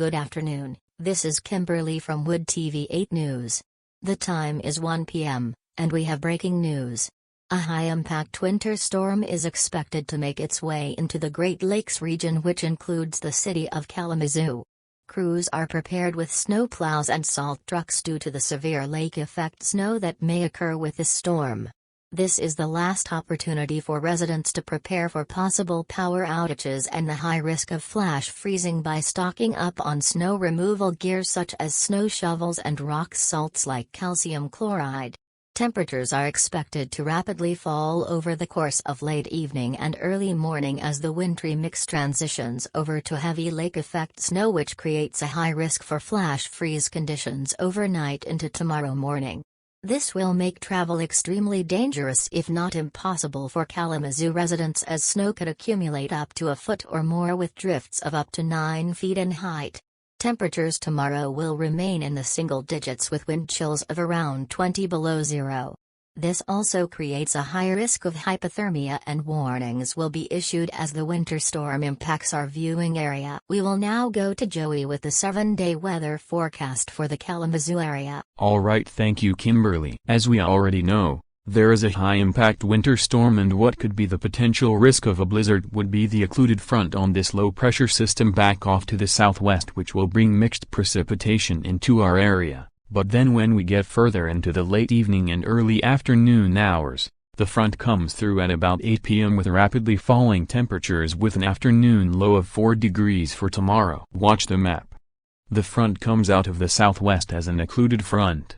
Good afternoon, this is Kimberly from Wood TV 8 News. The time is 1 p.m., and we have breaking news. A high-impact winter storm is expected to make its way into the Great Lakes region, which includes the city of Kalamazoo. Crews are prepared with snowplows and salt trucks due to the severe lake effect snow that may occur with this storm. This is the last opportunity for residents to prepare for possible power outages and the high risk of flash freezing by stocking up on snow removal gear such as snow shovels and rock salts like calcium chloride. Temperatures are expected to rapidly fall over the course of late evening and early morning as the wintry mix transitions over to heavy lake effect snow, which creates a high risk for flash freeze conditions overnight into tomorrow morning. This will make travel extremely dangerous if not impossible for Kalamazoo residents, as snow could accumulate up to a foot or more with drifts of up to 9 feet in height. Temperatures tomorrow will remain in the single digits with wind chills of around 20 below zero. This also creates a high risk of hypothermia, and warnings will be issued as the winter storm impacts our viewing area. We will now go to Joey with the 7-day weather forecast for the Kalamazoo area. Alright, thank you Kimberly. As we already know, there is a high-impact winter storm, and what could be the potential risk of a blizzard would be the occluded front on this low-pressure system back off to the southwest, which will bring mixed precipitation into our area. But then when we get further into the late evening and early afternoon hours, the front comes through at about 8 p.m. with rapidly falling temperatures with an afternoon low of 4 degrees for tomorrow. Watch the map. The front comes out of the southwest as an occluded front.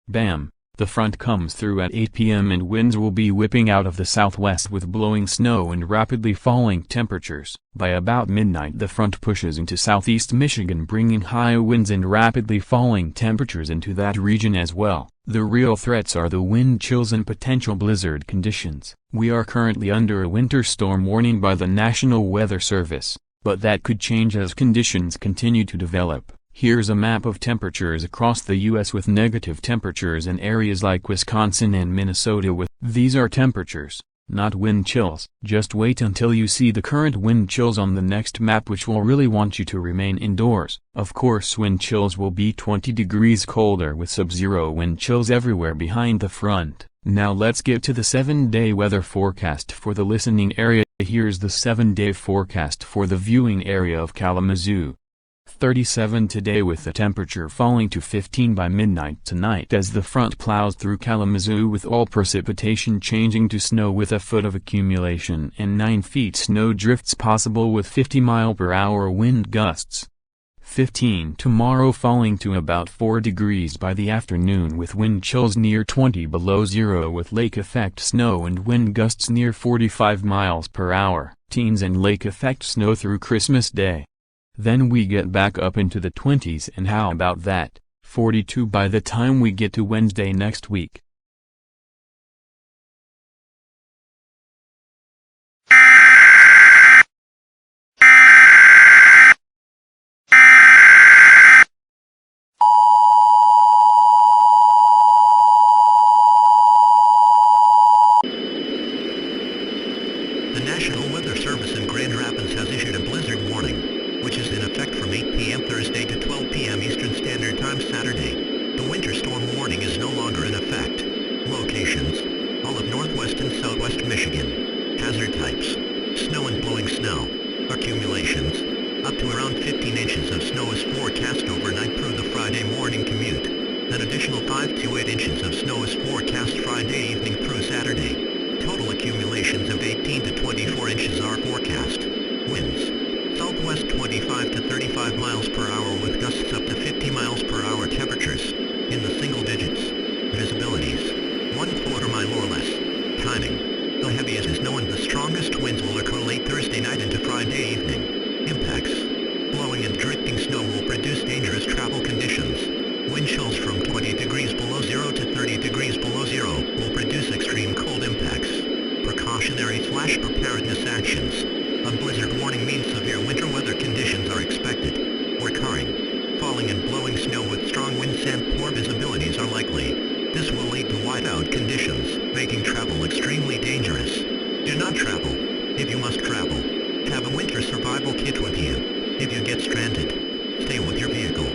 Bam! The front comes through at 8 p.m. and winds will be whipping out of the southwest with blowing snow and rapidly falling temperatures. By about midnight the front pushes into southeast Michigan, bringing high winds and rapidly falling temperatures into that region as well. The real threats are the wind chills and potential blizzard conditions. We are currently under a winter storm warning by the National Weather Service, but that could change as conditions continue to develop. Here's a map of temperatures across the U.S. with negative temperatures in areas like Wisconsin and Minnesota. These are temperatures, not wind chills. Just wait until you see the current wind chills on the next map, which will really want you to remain indoors. Of course, wind chills will be 20 degrees colder with sub-zero wind chills everywhere behind the front. Now let's get to the 7-day weather forecast for the listening area. Here's the 7-day forecast for the viewing area of Kalamazoo. 37 today, with the temperature falling to 15 by midnight tonight as the front plows through Kalamazoo, with all precipitation changing to snow with a foot of accumulation and 9 feet snow drifts possible with 50-mile-per-hour wind gusts. 15 tomorrow, falling to about 4 degrees by the afternoon with wind chills near 20 below zero with lake effect snow and wind gusts near 45 miles per hour. Teens and lake effect snow through Christmas Day. Then we get back up into the 20s, and how about that, 42 by the time we get to Wednesday next week. The National Weather Service in Grand Rapids has issued a blizzard warning, which is in effect from 8 p.m. Thursday to 12 p.m. Eastern Standard Time Saturday. The winter storm warning is no longer in effect. Locations: all of northwest and southwest Michigan. Hazard types: snow and blowing snow. Accumulations: up to around 15 inches of snow is forecast overnight through the Friday morning commute. An additional 5 to 8 inches of snow is forecast Friday evening through Saturday. Total accumulations of 18 to 24 inches are forecast. Winds: southwest 25 to 35 miles per hour with gusts up to 50 miles per hour. Temperatures in the single digits. Visibilities: 1/4 mile or less. Timing: the heaviest snow and the strongest winds will occur late Thursday night into Friday evening. Impacts: blowing and drifting snow will produce dangerous travel conditions. Wind chills from 20 degrees below zero to 30 degrees below zero will produce extreme cold impacts. Precautionary flash preparedness actions: a blizzard warning means severe winter weather conditions are expected. Recurring, falling and blowing snow with strong winds and poor visibilities are likely. This will lead to whiteout conditions, making travel extremely dangerous. Do not travel. If you must travel, have a winter survival kit with you. If you get stranded, Stay with your vehicle.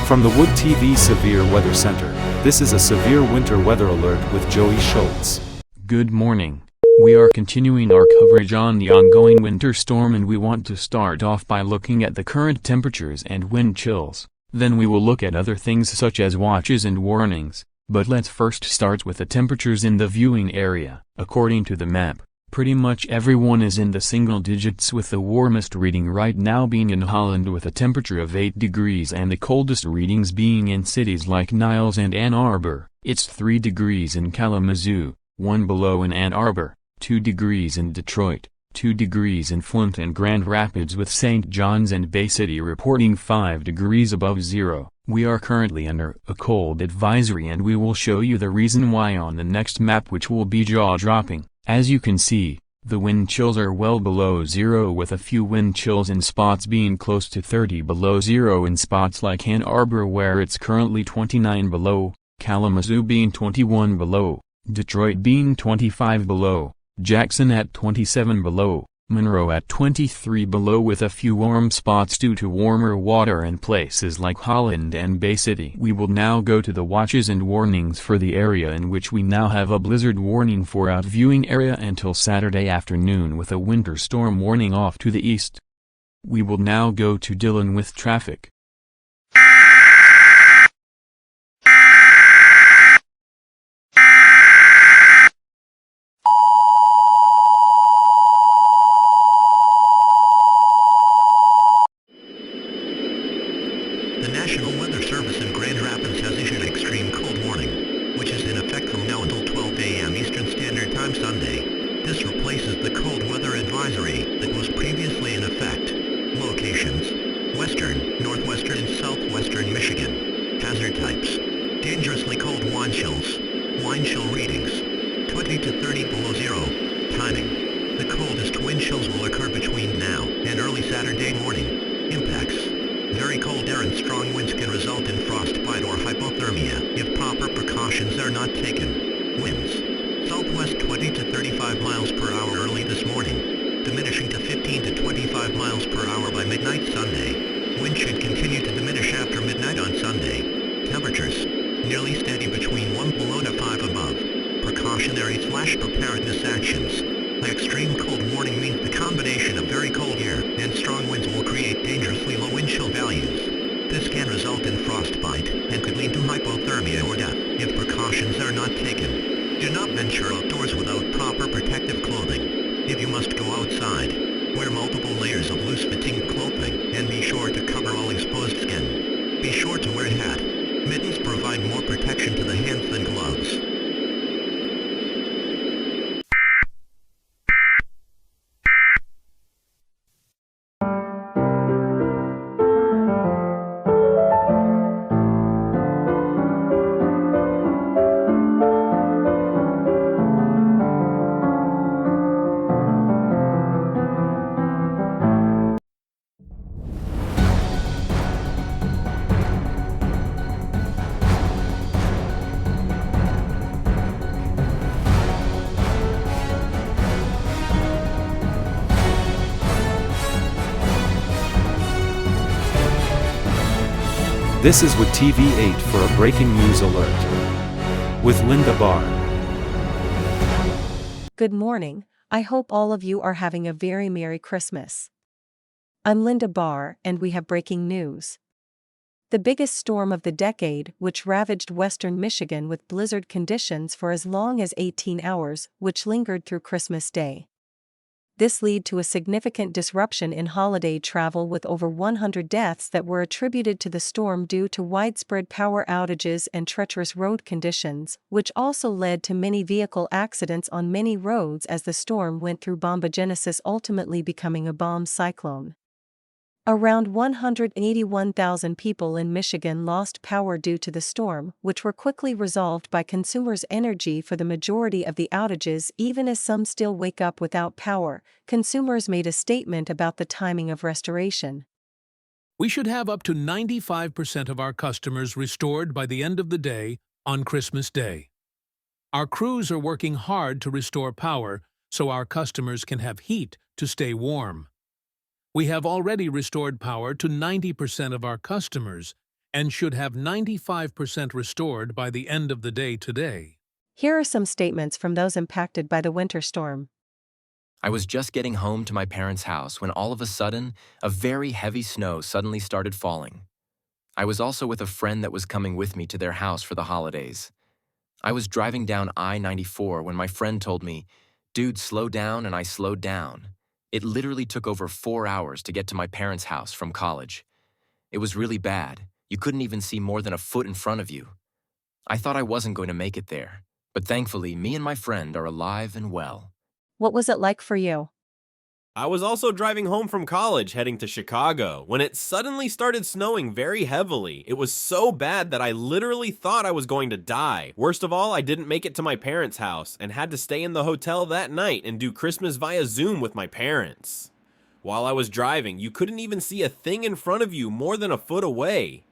From the Wood TV Severe Weather Center, this is a severe winter weather alert with Joey Schultz. Good morning. We are continuing our coverage on the ongoing winter storm, and we want to start off by looking at the current temperatures and wind chills. Then we will look at other things such as watches and warnings. But let's first start with the temperatures in the viewing area. According to the map, pretty much everyone is in the single digits, with the warmest reading right now being in Holland with a temperature of 8 degrees and the coldest readings being in cities like Niles and Ann Arbor. It's 3 degrees in Kalamazoo, 1 below in Ann Arbor, 2 degrees in Detroit, 2 degrees in Flint and Grand Rapids, with St. John's and Bay City reporting 5 degrees above zero. We are currently under a cold advisory, and we will show you the reason why on the next map, which will be jaw-dropping. As you can see, the wind chills are well below zero, with a few wind chills in spots being close to 30 below zero in spots like Ann Arbor, where it's currently 29 below, Kalamazoo being 21 below, Detroit being 25 below, Jackson at 27 below, Monroe at 23 below, with a few warm spots due to warmer water in places like Holland and Bay City. We will now go to the watches and warnings for the area in which we now have a blizzard warning for our viewing area until Saturday afternoon, with a winter storm warning off to the east. We will now go to Dillon with traffic. The National Weather Service in Grand Rapids has issued an extreme cold warning, which is in effect from now until 12 a.m. Eastern Standard Time Sunday. This replaces the cold weather advisory that was previously in effect. Locations: western, northwestern and southwestern Michigan. Hazard types: dangerously cold wind chills. Wind chill readings: 20 to 30 below zero. Timing: the coldest wind chills will occur between now and early Saturday morning. Impacts: very cold air and strong winds can result in frostbite or hypothermia if proper precautions are not taken. Winds: southwest 20 to 35 miles per hour early this morning, diminishing to 15 to 25 miles per hour by midnight Sunday. Wind should continue to diminish after midnight on Sunday. Temperatures: nearly steady between 1 below to 5 above. Precautionary/preparedness actions: the extreme cold warning means the combination of very cold air and strong winds will create dangerously low wind chill values. This can result in frostbite and could lead to hypothermia or death if precautions are not taken. Do not venture outdoors without proper protective clothing. If you must go outside, wear multiple layers of loose fitting clothing and be sure to cover all exposed skin. Be sure to wear a hat. Mittens provide more protection to the hands than gloves. This is Wood TV 8 for a breaking news alert with Linda Barr. Good morning. I hope all of you are having a very Merry Christmas. I'm Linda Barr, and we have breaking news. The biggest storm of the decade, which ravaged western Michigan with blizzard conditions for as long as 18 hours, which lingered through Christmas Day. This led to a significant disruption in holiday travel, with over 100 deaths that were attributed to the storm due to widespread power outages and treacherous road conditions, which also led to many vehicle accidents on many roads as the storm went through bombogenesis, ultimately becoming a bomb cyclone. Around 181,000 people in Michigan lost power due to the storm, which were quickly resolved by consumers' energy for the majority of the outages. Even as some still wake up without power, consumers made a statement about the timing of restoration. We should have up to 95% of our customers restored by the end of the day on Christmas Day. Our crews are working hard to restore power so our customers can have heat to stay warm. We have already restored power to 90% of our customers and should have 95% restored by the end of the day today. Here are some statements from those impacted by the winter storm. I was just getting home to my parents' house when all of a sudden, a very heavy snow suddenly started falling. I was also with a friend that was coming with me to their house for the holidays. I was driving down I-94 when my friend told me, "Dude, slow down," and I slowed down. It literally took over 4 hours to get to my parents' house from college. It was really bad. You couldn't even see more than a foot in front of you. I thought I wasn't going to make it there, but thankfully me and my friend are alive and well. What was it like for you? I was also driving home from college heading to Chicago when it suddenly started snowing very heavily. It was so bad that I literally thought I was going to die. Worst of all, I didn't make it to my parents' house and had to stay in the hotel that night and do Christmas via Zoom with my parents. While I was driving, you couldn't even see a thing in front of you more than a foot away.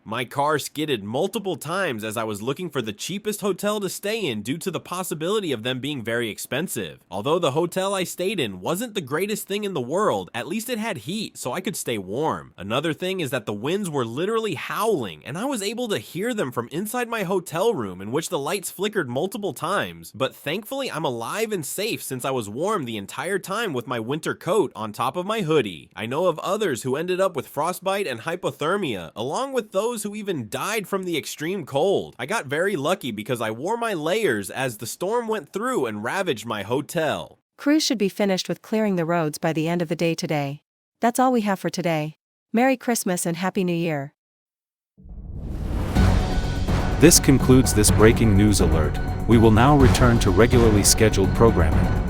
My car skidded multiple times as I was looking for the cheapest hotel to stay in due to the possibility of them being very expensive. Although the hotel I stayed in wasn't the greatest thing in the world, at least it had heat so I could stay warm. Another thing is that the winds were literally howling and I was able to hear them from inside my hotel room, in which the lights flickered multiple times. But thankfully I'm alive and safe since I was warm the entire time with my winter coat on top of my hoodie. I know of others who ended up with frostbite and hypothermia, along with those who even died from the extreme cold. I got very lucky because I wore my layers as the storm went through and ravaged my hotel. Crews should be finished with clearing the roads by the end of the day today. That's all we have for today. Merry Christmas and Happy New Year. This concludes this breaking news alert. We will now return to regularly scheduled programming.